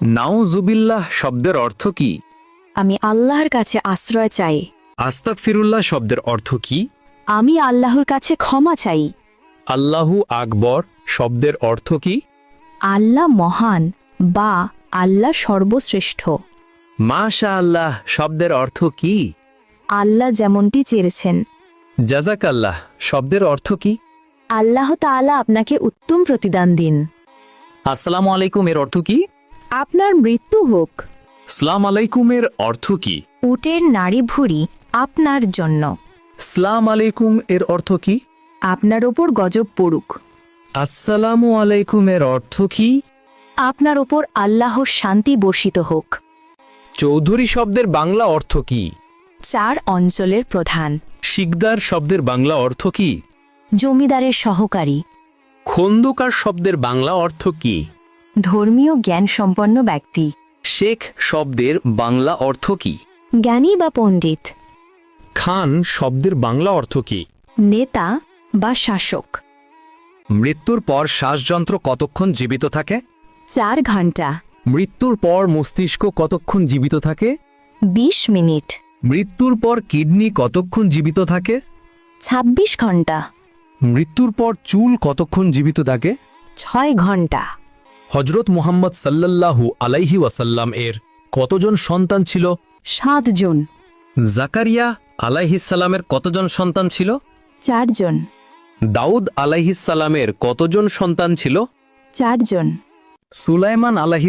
নাউজুবিল্লাহ শব্দের অর্থ কি? আমি আল্লাহর কাছে আশ্রয় চাই। আস্তাগফিরুল্লাহ শব্দের অর্থ কি? আমি আল্লাহর কাছে ক্ষমা চাই। আল্লাহু আকবর শব্দের অর্থ কি? আল্লাহ মহান বা আল্লাহ সর্বশ্রেষ্ঠ। মাশাআল্লাহ শব্দের অর্থ কি? আল্লাহ যেমনটি চেয়েছেন। জাযাকাল্লাহ শব্দের অর্থ কি? আল্লাহ তাআলা আপনাকে উত্তম প্রতিদান দিন। আসসালামু আলাইকুম এর অর্থ কি? আপনার মৃত্যু হোক। সালাম আলাইকুমের অর্থ কি? উটের নাড়ি ভুঁড়ি আপনার জন্য। সালাম আলাইকুম এর অর্থ কি? আপনার ওপর গজব পড়ুক। আসসালামু আলাইকুম এর অর্থ কি? আপনার ওপর আল্লাহর শান্তি বর্ষিত হোক। চৌধুরী শব্দের বাংলা অর্থ কি? 4 অঞ্চলের প্রধান। শিকদার শব্দের বাংলা অর্থ কি? জমিদারের সহকারী। খন্দকার শব্দের বাংলা অর্থ কি? ধর্মীয় জ্ঞান সম্পন্ন ব্যক্তি। শেখ শব্দের বাংলা অর্থ কি? জ্ঞানী বা পণ্ডিত। খান শব্দের বাংলা অর্থ কি? নেতা বা শাসক। মৃত্যুর পর শ্বাসযন্ত্র কতক্ষণ জীবিত থাকে? 4 ঘন্টা। মৃত্যুর পর মস্তিষ্ক কতক্ষণ জীবিত থাকে? 20 মিনিট। মৃত্যুর পর কিডনি কতক্ষণ জীবিত থাকে? 26 ঘন্টা। মৃত্যুর পর চুল কতক্ষণ জীবিত থাকে? 6 ঘন্টা। হজরত মুহাম্মদ সাল্লাল্লাহু আলাইহি ওয়াসাল্লাম এর কতজন সন্তান ছিল? 7 জন। জাকারিয়া আলাইহিসসালামের কতজন সন্তান ছিল? 4 জন। দাউদ আলাইহিসসালামের কতজন সন্তান ছিল? 4 জন। সুলাইমান আলাইহিস